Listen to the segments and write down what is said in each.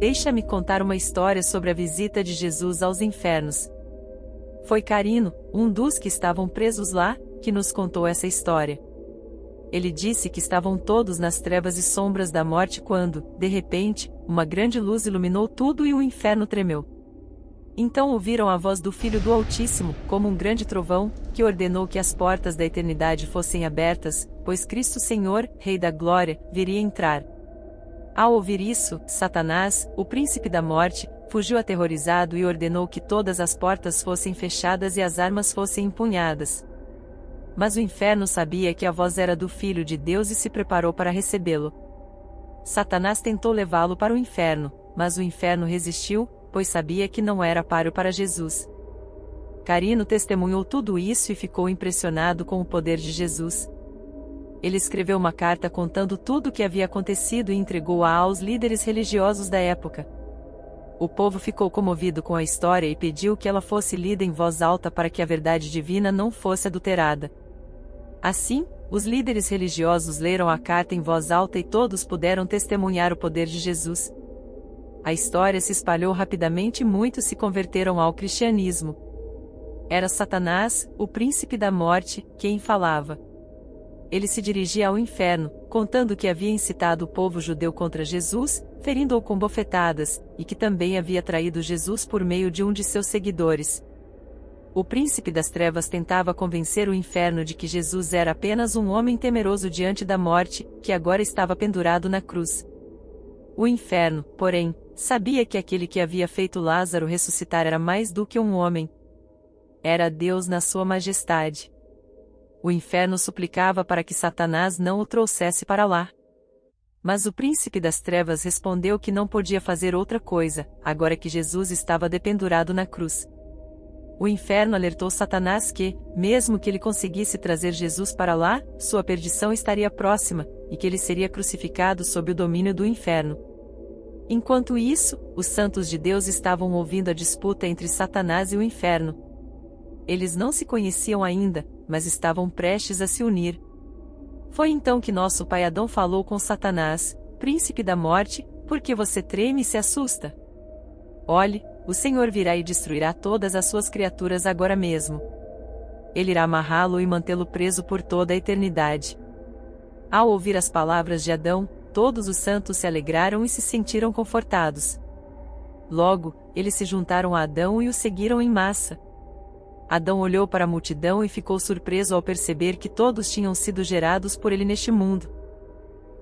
Deixa-me contar uma história sobre a visita de Jesus aos infernos. Foi Carino, um dos que estavam presos lá, que nos contou essa história. Ele disse que estavam todos nas trevas e sombras da morte quando, de repente, uma grande luz iluminou tudo e o inferno tremeu. Então ouviram a voz do Filho do Altíssimo, como um grande trovão, que ordenou que as portas da eternidade fossem abertas, pois Cristo Senhor, Rei da Glória, viria entrar. Ao ouvir isso, Satanás, o príncipe da morte, fugiu aterrorizado e ordenou que todas as portas fossem fechadas e as armas fossem empunhadas. Mas o inferno sabia que a voz era do Filho de Deus e se preparou para recebê-lo. Satanás tentou levá-lo para o inferno, mas o inferno resistiu, pois sabia que não era páreo para Jesus. Carino testemunhou tudo isso e ficou impressionado com o poder de Jesus. Ele escreveu uma carta contando tudo o que havia acontecido e entregou-a aos líderes religiosos da época. O povo ficou comovido com a história e pediu que ela fosse lida em voz alta para que a verdade divina não fosse adulterada. Assim, os líderes religiosos leram a carta em voz alta e todos puderam testemunhar o poder de Jesus. A história se espalhou rapidamente e muitos se converteram ao cristianismo. Era Satanás, o príncipe da morte, quem falava. Ele se dirigia ao inferno, contando que havia incitado o povo judeu contra Jesus, ferindo-o com bofetadas, e que também havia traído Jesus por meio de um de seus seguidores. O príncipe das trevas tentava convencer o inferno de que Jesus era apenas um homem temeroso diante da morte, que agora estava pendurado na cruz. O inferno, porém, sabia que aquele que havia feito Lázaro ressuscitar era mais do que um homem. Era Deus na sua majestade. O inferno suplicava para que Satanás não o trouxesse para lá. Mas o príncipe das trevas respondeu que não podia fazer outra coisa, agora que Jesus estava dependurado na cruz. O inferno alertou Satanás que, mesmo que ele conseguisse trazer Jesus para lá, sua perdição estaria próxima, e que ele seria crucificado sob o domínio do inferno. Enquanto isso, os santos de Deus estavam ouvindo a disputa entre Satanás e o inferno. Eles não se conheciam ainda, mas estavam prestes a se unir. Foi então que nosso pai Adão falou com Satanás: príncipe da morte, por que você treme e se assusta? Olhe, o Senhor virá e destruirá todas as suas criaturas agora mesmo. Ele irá amarrá-lo e mantê-lo preso por toda a eternidade. Ao ouvir as palavras de Adão, todos os santos se alegraram e se sentiram confortados. Logo, eles se juntaram a Adão e o seguiram em massa. Adão olhou para a multidão e ficou surpreso ao perceber que todos tinham sido gerados por ele neste mundo.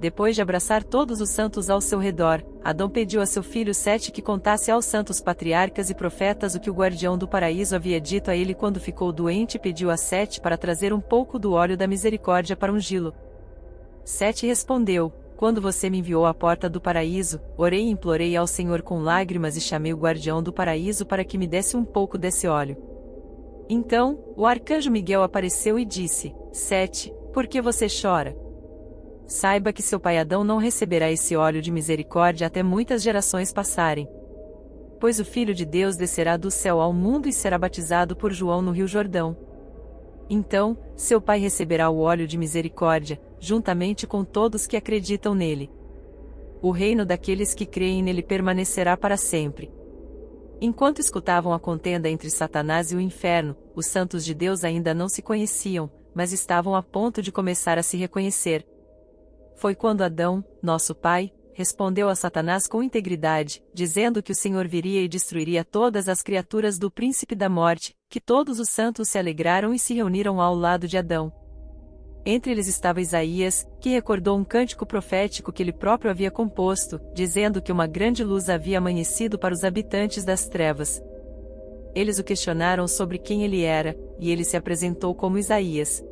Depois de abraçar todos os santos ao seu redor, Adão pediu a seu filho Sete que contasse aos santos patriarcas e profetas o que o guardião do paraíso havia dito a ele quando ficou doente e pediu a Sete para trazer um pouco do óleo da misericórdia para ungí-lo. Sete respondeu: quando você me enviou à porta do paraíso, orei e implorei ao Senhor com lágrimas e chamei o guardião do paraíso para que me desse um pouco desse óleo. Então, o arcanjo Miguel apareceu e disse: Sete, por que você chora? Saiba que seu pai Adão não receberá esse óleo de misericórdia até muitas gerações passarem. Pois o Filho de Deus descerá do céu ao mundo e será batizado por João no Rio Jordão. Então, seu pai receberá o óleo de misericórdia, juntamente com todos que acreditam nele. O reino daqueles que creem nele permanecerá para sempre. Enquanto escutavam a contenda entre Satanás e o inferno, os santos de Deus ainda não se conheciam, mas estavam a ponto de começar a se reconhecer. Foi quando Adão, nosso pai, respondeu a Satanás com integridade, dizendo que o Senhor viria e destruiria todas as criaturas do príncipe da morte, que todos os santos se alegraram e se reuniram ao lado de Adão. Entre eles estava Isaías, que recordou um cântico profético que ele próprio havia composto, dizendo que uma grande luz havia amanhecido para os habitantes das trevas. Eles o questionaram sobre quem ele era, e ele se apresentou como Isaías.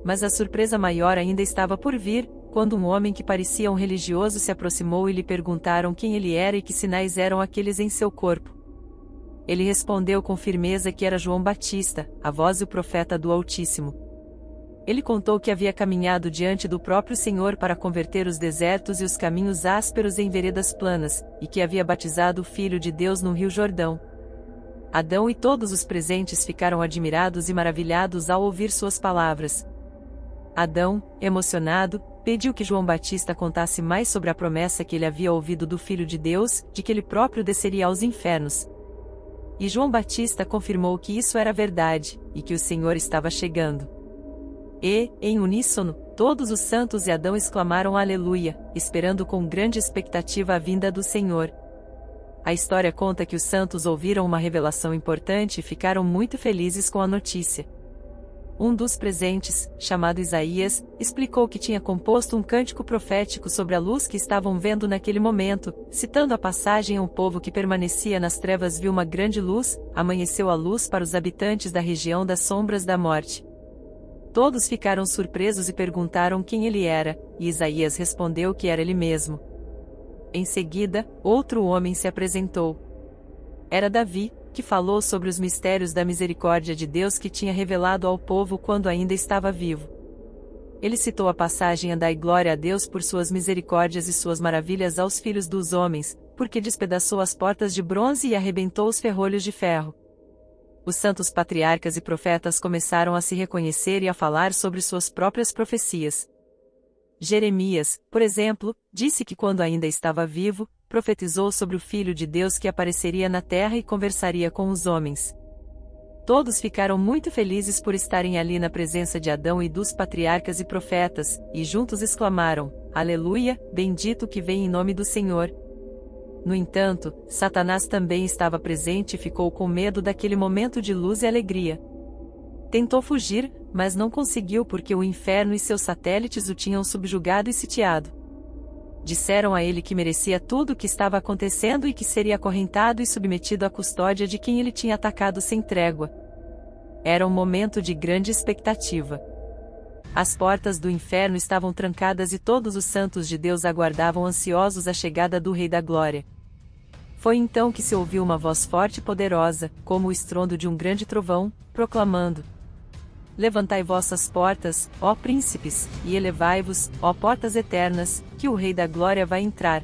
Mas a surpresa maior ainda estava por vir, quando um homem que parecia um religioso se aproximou e lhe perguntaram quem ele era e que sinais eram aqueles em seu corpo. Ele respondeu com firmeza que era João Batista, a voz e o profeta do Altíssimo. Ele contou que havia caminhado diante do próprio Senhor para converter os desertos e os caminhos ásperos em veredas planas, e que havia batizado o Filho de Deus no Rio Jordão. Adão e todos os presentes ficaram admirados e maravilhados ao ouvir suas palavras. Adão, emocionado, pediu que João Batista contasse mais sobre a promessa que ele havia ouvido do Filho de Deus, de que ele próprio desceria aos infernos. E João Batista confirmou que isso era verdade, e que o Senhor estava chegando. E, em uníssono, todos os santos e Adão exclamaram Aleluia, esperando com grande expectativa a vinda do Senhor. A história conta que os santos ouviram uma revelação importante e ficaram muito felizes com a notícia. Um dos presentes, chamado Isaías, explicou que tinha composto um cântico profético sobre a luz que estavam vendo naquele momento, citando a passagem: um povo que permanecia nas trevas viu uma grande luz, amanheceu a luz para os habitantes da região das sombras da morte. Todos ficaram surpresos e perguntaram quem ele era, e Isaías respondeu que era ele mesmo. Em seguida, outro homem se apresentou. Era Davi, que falou sobre os mistérios da misericórdia de Deus que tinha revelado ao povo quando ainda estava vivo. Ele citou a passagem: dai glória a Deus por suas misericórdias e suas maravilhas aos filhos dos homens, porque despedaçou as portas de bronze e arrebentou os ferrolhos de ferro. Os santos patriarcas e profetas começaram a se reconhecer e a falar sobre suas próprias profecias. Jeremias, por exemplo, disse que quando ainda estava vivo, profetizou sobre o Filho de Deus que apareceria na terra e conversaria com os homens. Todos ficaram muito felizes por estarem ali na presença de Adão e dos patriarcas e profetas, e juntos exclamaram: Aleluia, bendito que vem em nome do Senhor. No entanto, Satanás também estava presente e ficou com medo daquele momento de luz e alegria. Tentou fugir, mas não conseguiu porque o inferno e seus satélites o tinham subjugado e sitiado. Disseram a ele que merecia tudo o que estava acontecendo e que seria acorrentado e submetido à custódia de quem ele tinha atacado sem trégua. Era um momento de grande expectativa. As portas do inferno estavam trancadas e todos os santos de Deus aguardavam ansiosos a chegada do Rei da Glória. Foi então que se ouviu uma voz forte e poderosa, como o estrondo de um grande trovão, proclamando: Levantai vossas portas, ó príncipes, e elevai-vos, ó portas eternas, que o Rei da Glória vai entrar.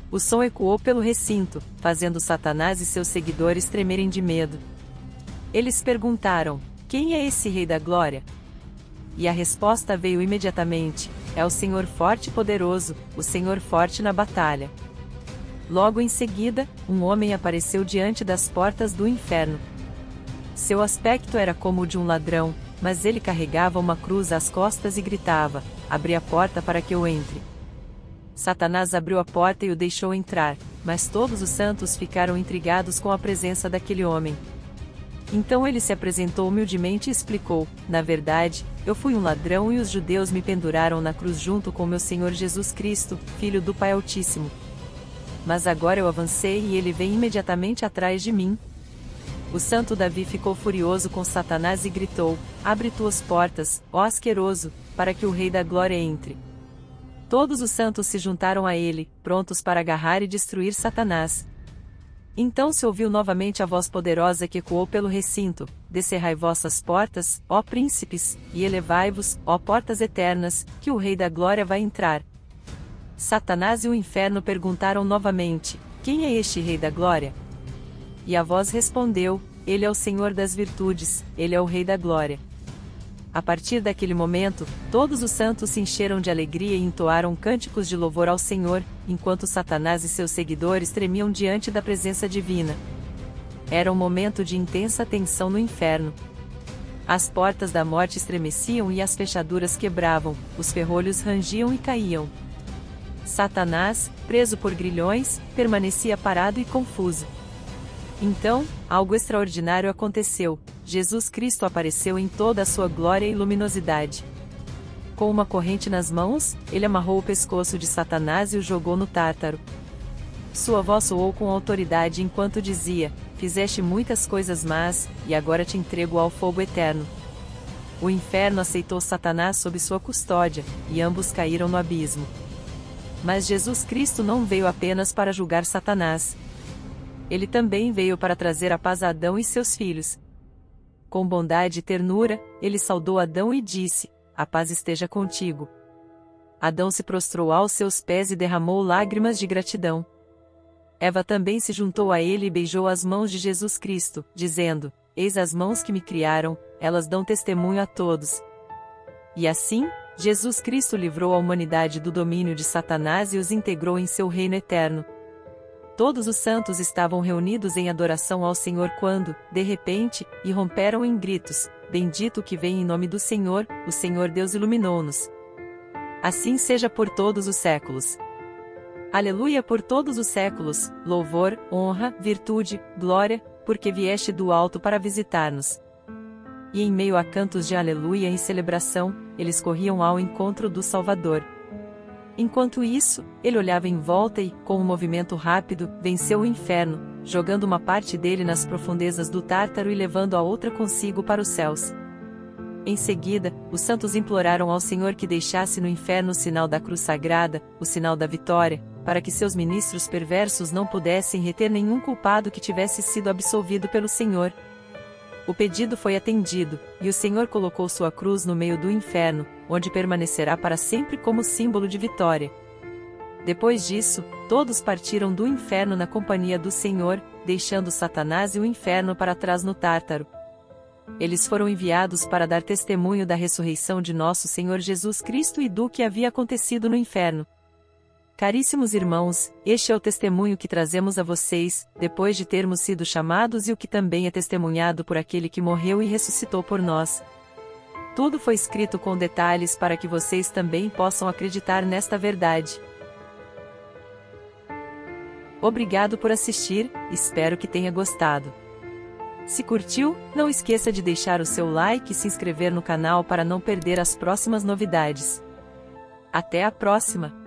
O som ecoou pelo recinto, fazendo Satanás e seus seguidores tremerem de medo. Eles perguntaram: quem é esse Rei da Glória? E a resposta veio imediatamente: é o Senhor forte e poderoso, o Senhor forte na batalha. Logo em seguida, um homem apareceu diante das portas do inferno. Seu aspecto era como o de um ladrão, mas ele carregava uma cruz às costas e gritava: abri a porta para que eu entre. Satanás abriu a porta e o deixou entrar, mas todos os santos ficaram intrigados com a presença daquele homem. Então ele se apresentou humildemente e explicou: na verdade, eu fui um ladrão e os judeus me penduraram na cruz junto com meu Senhor Jesus Cristo, Filho do Pai Altíssimo. Mas agora eu avancei e ele vem imediatamente atrás de mim. O santo Davi ficou furioso com Satanás e gritou: abre tuas portas, ó asqueroso, para que o Rei da Glória entre. Todos os santos se juntaram a ele, prontos para agarrar e destruir Satanás. Então se ouviu novamente a voz poderosa que ecoou pelo recinto: descerrai vossas portas, ó príncipes, e elevai-vos, ó portas eternas, que o Rei da Glória vai entrar. Satanás e o inferno perguntaram novamente: quem é este Rei da Glória? E a voz respondeu: ele é o Senhor das virtudes, ele é o Rei da Glória. A partir daquele momento, todos os santos se encheram de alegria e entoaram cânticos de louvor ao Senhor, enquanto Satanás e seus seguidores tremiam diante da presença divina. Era um momento de intensa tensão no inferno. As portas da morte estremeciam e as fechaduras quebravam, os ferrolhos rangiam e caíam. Satanás, preso por grilhões, permanecia parado e confuso. Então, algo extraordinário aconteceu: Jesus Cristo apareceu em toda a sua glória e luminosidade. Com uma corrente nas mãos, ele amarrou o pescoço de Satanás e o jogou no Tártaro. Sua voz soou com autoridade enquanto dizia: fizeste muitas coisas más, e agora te entrego ao fogo eterno. O inferno aceitou Satanás sob sua custódia, e ambos caíram no abismo. Mas Jesus Cristo não veio apenas para julgar Satanás. Ele também veio para trazer a paz a Adão e seus filhos. Com bondade e ternura, ele saudou Adão e disse: a paz esteja contigo. Adão se prostrou aos seus pés e derramou lágrimas de gratidão. Eva também se juntou a ele e beijou as mãos de Jesus Cristo, dizendo: eis as mãos que me criaram, elas dão testemunho a todos. E assim, Jesus Cristo livrou a humanidade do domínio de Satanás e os integrou em seu reino eterno. Todos os santos estavam reunidos em adoração ao Senhor quando, de repente, irromperam em gritos: Bendito o que vem em nome do Senhor, o Senhor Deus iluminou-nos. Assim seja por todos os séculos. Aleluia por todos os séculos, louvor, honra, virtude, glória, porque vieste do alto para visitar-nos. E em meio a cantos de aleluia e celebração, eles corriam ao encontro do Salvador. Enquanto isso, ele olhava em volta e, com um movimento rápido, venceu o inferno, jogando uma parte dele nas profundezas do Tártaro e levando a outra consigo para os céus. Em seguida, os santos imploraram ao Senhor que deixasse no inferno o sinal da cruz sagrada, o sinal da vitória, para que seus ministros perversos não pudessem reter nenhum culpado que tivesse sido absolvido pelo Senhor. O pedido foi atendido, e o Senhor colocou sua cruz no meio do inferno, onde permanecerá para sempre como símbolo de vitória. Depois disso, todos partiram do inferno na companhia do Senhor, deixando Satanás e o inferno para trás no Tártaro. Eles foram enviados para dar testemunho da ressurreição de nosso Senhor Jesus Cristo e do que havia acontecido no inferno. Caríssimos irmãos, este é o testemunho que trazemos a vocês, depois de termos sido chamados e o que também é testemunhado por aquele que morreu e ressuscitou por nós. Tudo foi escrito com detalhes para que vocês também possam acreditar nesta verdade. Obrigado por assistir, espero que tenha gostado. Se curtiu, não esqueça de deixar o seu like e se inscrever no canal para não perder as próximas novidades. Até a próxima!